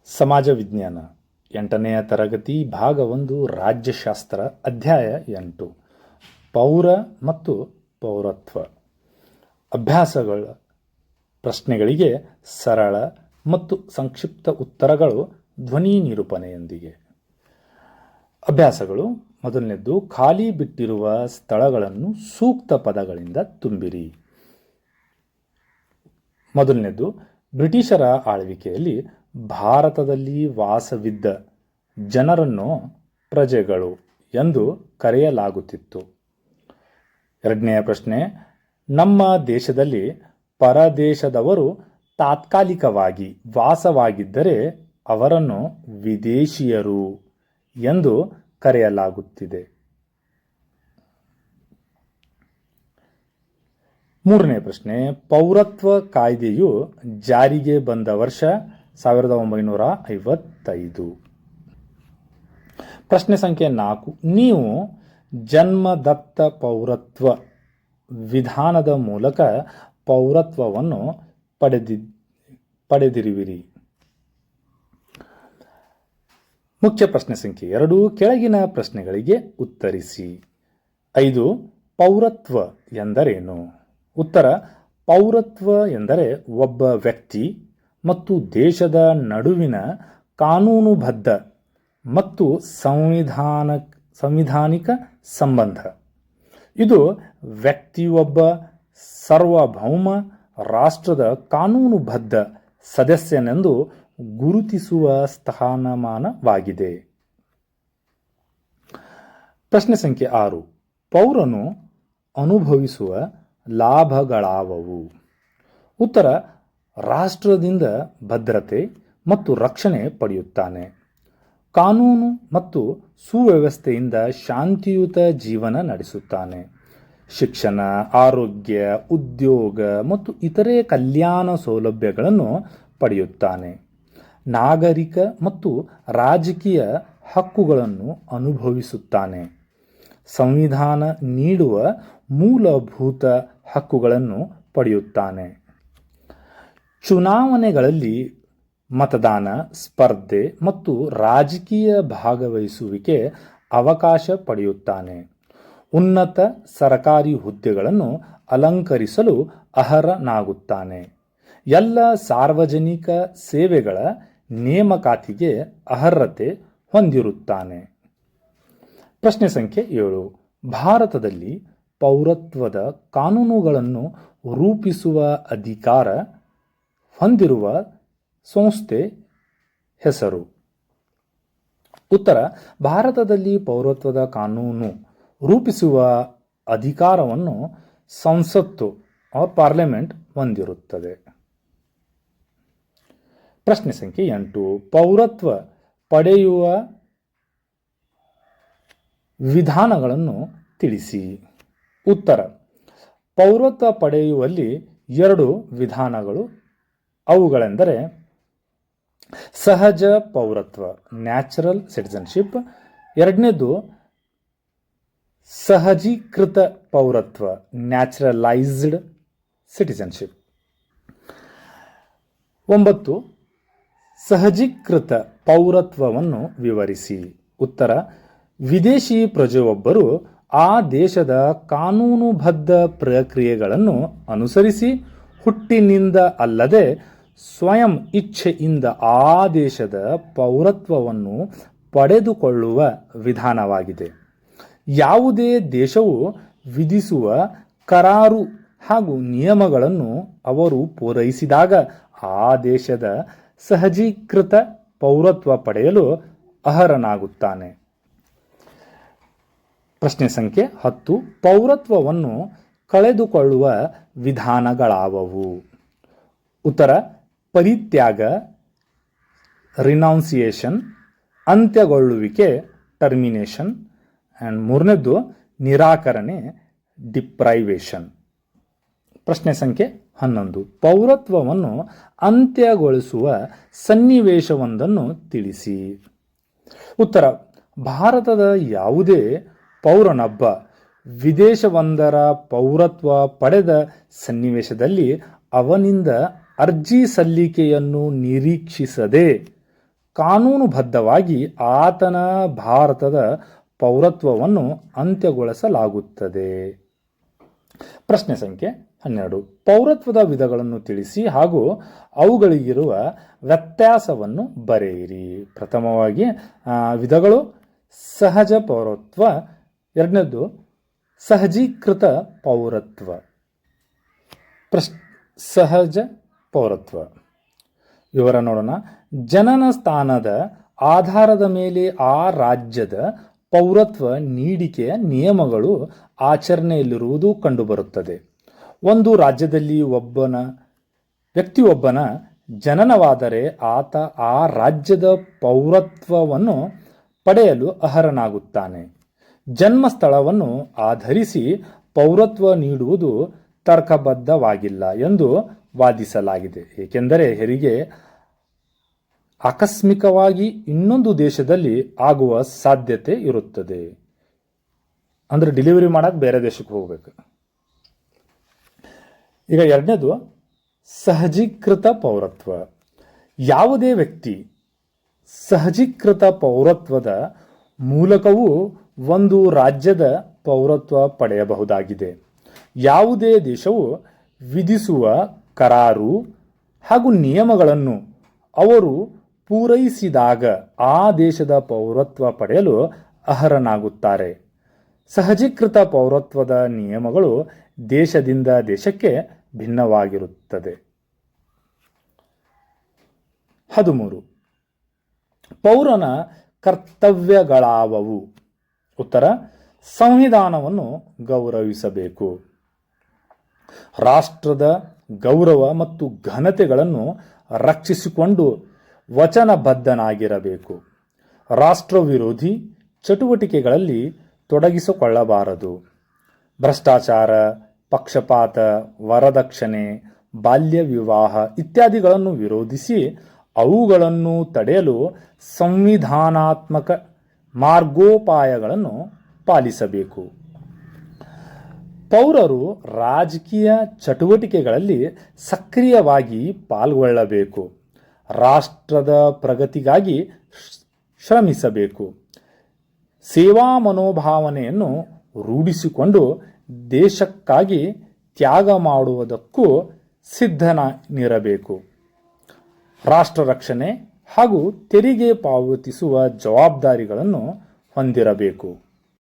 ಸಮಾಜ ವಿಜ್ಞಾನ 8ನೆಯ ತರಗತಿ ಭಾಗ 1 ರಾಜ್ಯಶಾಸ್ತ್ರ ಅಧ್ಯಾಯ 8 ಪೌರ ಮತ್ತು ಪೌರತ್ವ. ಅಭ್ಯಾಸಗಳ ಪ್ರಶ್ನೆಗಳಿಗೆ ಸರಳ ಮತ್ತು ಸಂಕ್ಷಿಪ್ತ ಉತ್ತರಗಳು ಧ್ವನಿ ನಿರೂಪಣೆಯೊಂದಿಗೆ. ಅಭ್ಯಾಸಗಳು: ಮೊದಲನೇದ್ದು, ಖಾಲಿ ಬಿಟ್ಟಿರುವ ಸ್ಥಳಗಳನ್ನು ಸೂಕ್ತ ಪದಗಳಿಂದ ತುಂಬಿರಿ. ಮೊದಲನೇದ್ದು, ಬ್ರಿಟಿಷರ ಆಳ್ವಿಕೆಯಲ್ಲಿ ಭಾರತದಲ್ಲಿ ವಾಸವಿದ್ದ ಜನರನ್ನು ಪ್ರಜೆಗಳು ಎಂದು ಕರೆಯಲಾಗುತ್ತಿತ್ತು. ಎರಡನೆಯ ಪ್ರಶ್ನೆ, ನಮ್ಮ ದೇಶದಲ್ಲಿ ಪರದೇಶದವರು ತಾತ್ಕಾಲಿಕವಾಗಿ ವಾಸವಾಗಿದ್ದರೆ ಅವರನ್ನು ವಿದೇಶಿಯರು ಎಂದು ಕರೆಯಲಾಗುತ್ತಿದೆ. ಮೂರನೇ ಪ್ರಶ್ನೆ, ಪೌರತ್ವ ಕಾಯ್ದೆಯು ಜಾರಿಗೆ ಬಂದ ವರ್ಷ 1955. ಪ್ರಶ್ನೆ ಸಂಖ್ಯೆ 4, ನೀವು ಜನ್ಮದತ್ತ ಪೌರತ್ವ ವಿಧಾನದ ಮೂಲಕ ಪೌರತ್ವವನ್ನು ಪಡೆದಿರುವಿರಿ. ಮುಖ್ಯ ಪ್ರಶ್ನೆ ಸಂಖ್ಯೆ 2, ಕೆಳಗಿನ ಪ್ರಶ್ನೆಗಳಿಗೆ ಉತ್ತರಿಸಿ. 5, ಪೌರತ್ವ ಎಂದರೇನು? ಉತ್ತರ: ಪೌರತ್ವ ಎಂದರೆ ಒಬ್ಬ ವ್ಯಕ್ತಿ ಮತ್ತು ದೇಶದ ನಡುವಿನ ಕಾನೂನುಬದ್ಧ ಮತ್ತು ಸಂವಿಧಾನಿಕ ಸಂಬಂಧ. ಇದು ವ್ಯಕ್ತಿಯೊಬ್ಬ ಸಾರ್ವಭೌಮ ರಾಷ್ಟ್ರದ ಕಾನೂನುಬದ್ಧ ಸದಸ್ಯನೆಂದು ಗುರುತಿಸುವ ಸ್ಥಾನಮಾನವಾಗಿದೆ. ಪ್ರಶ್ನೆ ಸಂಖ್ಯೆ 6, ಪೌರನು ಅನುಭವಿಸುವ ಲಾಭಗಳಾವವು? ಉತ್ತರ: ರಾಷ್ಟ್ರದಿಂದ ಭದ್ರತೆ ಮತ್ತು ರಕ್ಷಣೆ ಪಡೆಯುತ್ತಾನೆ. ಕಾನೂನು ಮತ್ತು ಸುವ್ಯವಸ್ಥೆಯಿಂದ ಶಾಂತಿಯುತ ಜೀವನ ನಡೆಸುತ್ತಾನೆ. ಶಿಕ್ಷಣ, ಆರೋಗ್ಯ, ಉದ್ಯೋಗ ಮತ್ತು ಇತರೆ ಕಲ್ಯಾಣ ಸೌಲಭ್ಯಗಳನ್ನು ಪಡೆಯುತ್ತಾನೆ. ನಾಗರಿಕ ಮತ್ತು ರಾಜಕೀಯ ಹಕ್ಕುಗಳನ್ನು ಅನುಭವಿಸುತ್ತಾನೆ. ಸಂವಿಧಾನ ನೀಡುವ ಮೂಲಭೂತ ಹಕ್ಕುಗಳನ್ನು ಪಡೆಯುತ್ತಾನೆ. ಚುನಾವಣೆಗಳಲ್ಲಿ ಮತದಾನ, ಸ್ಪರ್ಧೆ ಮತ್ತು ರಾಜಕೀಯ ಭಾಗವಹಿಸುವಿಕೆ ಅವಕಾಶ ಪಡೆಯುತ್ತಾನೆ. ಉನ್ನತ ಸರ್ಕಾರಿ ಹುದ್ದೆಗಳನ್ನು ಅಲಂಕರಿಸಲು ಅರ್ಹನಾಗುತ್ತಾನೆ. ಎಲ್ಲ ಸಾರ್ವಜನಿಕ ಸೇವೆಗಳ ನೇಮಕಾತಿಗೆ ಅರ್ಹತೆ ಹೊಂದಿರುತ್ತಾನೆ. ಪ್ರಶ್ನೆ ಸಂಖ್ಯೆ 7, ಭಾರತದಲ್ಲಿ ಪೌರತ್ವದ ಕಾನೂನುಗಳನ್ನು ರೂಪಿಸುವ ಅಧಿಕಾರ ಹೊಂದಿರುವ ಸಂಸ್ಥೆ ಹೆಸರು? ಉತ್ತರ: ಭಾರತದಲ್ಲಿ ಪೌರತ್ವದ ಕಾನೂನು ರೂಪಿಸುವ ಅಧಿಕಾರವನ್ನು ಸಂಸತ್ತು ಪಾರ್ಲಿಮೆಂಟ್ ಹೊಂದಿರುತ್ತದೆ. ಪ್ರಶ್ನೆ ಸಂಖ್ಯೆ 8, ಪೌರತ್ವ ಪಡೆಯುವ ವಿಧಾನಗಳನ್ನು ತಿಳಿಸಿ. ಉತ್ತರ: ಪೌರತ್ವ ಪಡೆಯುವಲ್ಲಿ 2 ವಿಧಾನಗಳು. ಅವುಗಳೆಂದರೆ ಸಹಜ ಪೌರತ್ವ, ನ್ಯಾಚುರಲ್ ಸಿಟಿಜನ್ಶಿಪ್. ಎರಡನೇದು ಸಹಜೀಕೃತ ಪೌರತ್ವ, ನ್ಯಾಚುರಲೈಸ್ಡ್ ಸಿಟಿಜನ್ಶಿಪ್. 9, ಸಹಜೀಕೃತ ಪೌರತ್ವವನ್ನು ವಿವರಿಸಿ. ಉತ್ತರ: ವಿದೇಶಿ ಪ್ರಜೆಯೊಬ್ಬರು ಆ ದೇಶದ ಕಾನೂನುಬದ್ಧ ಪ್ರಕ್ರಿಯೆಗಳನ್ನು ಅನುಸರಿಸಿ ಹುಟ್ಟಿನಿಂದ ಅಲ್ಲದೆ ಸ್ವಯಂ ಇಚ್ಛೆಯಿಂದ ಆ ದೇಶದ ಪೌರತ್ವವನ್ನು ಪಡೆದುಕೊಳ್ಳುವ ವಿಧಾನವಾಗಿದೆ. ಯಾವುದೇ ದೇಶವು ವಿಧಿಸುವ ಕರಾರು ಹಾಗೂ ನಿಯಮಗಳನ್ನು ಅವರು ಪೂರೈಸಿದಾಗ ಆ ದೇಶದ ಸಹಜೀಕೃತ ಪೌರತ್ವ ಪಡೆಯಲು ಅರ್ಹನಾಗುತ್ತಾನೆ. ಪ್ರಶ್ನೆ ಸಂಖ್ಯೆ 10, ಪೌರತ್ವವನ್ನು ಕಳೆದುಕೊಳ್ಳುವ ವಿಧಾನಗಳಾವವು? ಉತ್ತರ: ಪರಿತ್ಯಾಗ, ರಿನೌನ್ಸಿಯೇಷನ್, ಅಂತ್ಯಗೊಳ್ಳುವಿಕೆ, ಟರ್ಮಿನೇಷನ್. ಆ್ಯಂಡ್ ಮೂರನೇದು ನಿರಾಕರಣೆ, ಡಿಪ್ರೈವೇಷನ್. ಪ್ರಶ್ನೆ ಸಂಖ್ಯೆ 11, ಪೌರತ್ವವನ್ನು ಅಂತ್ಯಗೊಳಿಸುವ ಸನ್ನಿವೇಶವೊಂದನ್ನು ತಿಳಿಸಿ. ಉತ್ತರ: ಭಾರತದ ಯಾವುದೇ ಪೌರನೊಬ್ಬ ವಿದೇಶವೊಂದರ ಪೌರತ್ವ ಪಡೆದ ಸನ್ನಿವೇಶದಲ್ಲಿ ಅವನಿಂದ ಅರ್ಜಿ ಸಲ್ಲಿಕೆಯನ್ನು ನಿರೀಕ್ಷಿಸದೆ ಕಾನೂನುಬದ್ಧವಾಗಿ ಆತನ ಭಾರತದ ಪೌರತ್ವವನ್ನು ಅಂತ್ಯಗೊಳಿಸಲಾಗುತ್ತದೆ. ಪ್ರಶ್ನೆ ಸಂಖ್ಯೆ 12. ಪೌರತ್ವದ ವಿಧಗಳನ್ನು ತಿಳಿಸಿ ಹಾಗೂ ಅವುಗಳಿಗಿರುವ ವ್ಯತ್ಯಾಸವನ್ನು ಬರೆಯಿರಿ. ಪ್ರಥಮವಾಗಿ ವಿಧಗಳು: ಸಹಜ ಪೌರತ್ವ, ಎರಡನೇದು ಸಹಜೀಕೃತ ಪೌರತ್ವ. ಸಹಜ ಪೌರತ್ವ ವಿವರ ನೋಡೋಣ. ಜನನ ಸ್ಥಾನದ ಆಧಾರದ ಮೇಲೆ ಆ ರಾಜ್ಯದ ಪೌರತ್ವ ನೀಡಿಕೆಯ ನಿಯಮಗಳು ಆಚರಣೆಯಲ್ಲಿರುವುದು ಕಂಡುಬರುತ್ತದೆ. ಒಂದು ರಾಜ್ಯದಲ್ಲಿ ವ್ಯಕ್ತಿಯೊಬ್ಬನ ಜನನವಾದರೆ ಆತ ಆ ರಾಜ್ಯದ ಪೌರತ್ವವನ್ನು ಪಡೆಯಲು ಅರ್ಹನಾಗುತ್ತಾನೆ. ಜನ್ಮಸ್ಥಳವನ್ನು ಆಧರಿಸಿ ಪೌರತ್ವ ನೀಡುವುದು ತರ್ಕಬದ್ಧವಾಗಿಲ್ಲ ಎಂದು ವಾದಿಸಲಾಗಿದೆ. ಏಕೆಂದರೆ ಹೆರಿಗೆ ಆಕಸ್ಮಿಕವಾಗಿ ಇನ್ನೊಂದು ದೇಶದಲ್ಲಿ ಆಗುವ ಸಾಧ್ಯತೆ ಇರುತ್ತದೆ. ಅಂದರೆ ಡೆಲಿವರಿ ಮಾಡಕ್ಕೆ ಬೇರೆ ದೇಶಕ್ಕೆ ಹೋಗಬೇಕು. ಈಗ ಎರಡನೇದು ಸಹಜೀಕೃತ ಪೌರತ್ವ. ಯಾವುದೇ ವ್ಯಕ್ತಿ ಸಹಜೀಕೃತ ಪೌರತ್ವದ ಮೂಲಕವೂ ಒಂದು ರಾಜ್ಯದ ಪೌರತ್ವ ಪಡೆಯಬಹುದಾಗಿದೆ. ಯಾವುದೇ ದೇಶವು ವಿಧಿಸುವ ಕರಾರು ಹಾಗೂ ನಿಯಮಗಳನ್ನು ಅವರು ಪೂರೈಸಿದಾಗ ಆ ದೇಶದ ಪೌರತ್ವ ಪಡೆಯಲು ಅರ್ಹನಾಗುತ್ತಾರೆ. ಸಹಜೀಕೃತ ಪೌರತ್ವದ ನಿಯಮಗಳು ದೇಶದಿಂದ ದೇಶಕ್ಕೆ ಭಿನ್ನವಾಗಿರುತ್ತದೆ. 13. ಪೌರನ ಕರ್ತವ್ಯಗಳಾವವು? ಉತ್ತರ: ಸಂವಿಧಾನವನ್ನು ಗೌರವಿಸಬೇಕು, ರಾಷ್ಟ್ರದ ಗೌರವ ಮತ್ತು ಘನತೆಗಳನ್ನು ರಕ್ಷಿಸಿಕೊಂಡು ವಚನಬದ್ಧನಾಗಿರಬೇಕು, ರಾಷ್ಟ್ರ ವಿರೋಧಿ ಚಟುವಟಿಕೆಗಳಲ್ಲಿ ತೊಡಗಿಸಿಕೊಳ್ಳಬಾರದು, ಭ್ರಷ್ಟಾಚಾರ, ಪಕ್ಷಪಾತ, ವರದಕ್ಷಿಣೆ, ಬಾಲ್ಯ ವಿವಾಹ ಇತ್ಯಾದಿಗಳನ್ನು ವಿರೋಧಿಸಿ ಅವುಗಳನ್ನು ತಡೆಯಲು ಸಂವಿಧಾನಾತ್ಮಕ ಮಾರ್ಗೋಪಾಯಗಳನ್ನು ಪಾಲಿಸಬೇಕು. ಪೌರರು ರಾಜಕೀಯ ಚಟುವಟಿಕೆಗಳಲ್ಲಿ ಸಕ್ರಿಯವಾಗಿ ಪಾಲ್ಗೊಳ್ಳಬೇಕು, ರಾಷ್ಟ್ರದ ಪ್ರಗತಿಗಾಗಿ ಶ್ರಮಿಸಬೇಕು, ಸೇವಾ ಮನೋಭಾವನೆಯನ್ನು ರೂಢಿಸಿಕೊಂಡು ದೇಶಕ್ಕಾಗಿ ತ್ಯಾಗ ಮಾಡುವುದಕ್ಕೂ ಸಿದ್ಧನಿರಬೇಕು, ರಾಷ್ಟ್ರ ರಕ್ಷಣೆ ಹಾಗೂ ತೆರಿಗೆ ಪಾವತಿಸುವ ಜವಾಬ್ದಾರಿಗಳನ್ನು ಹೊಂದಿರಬೇಕು.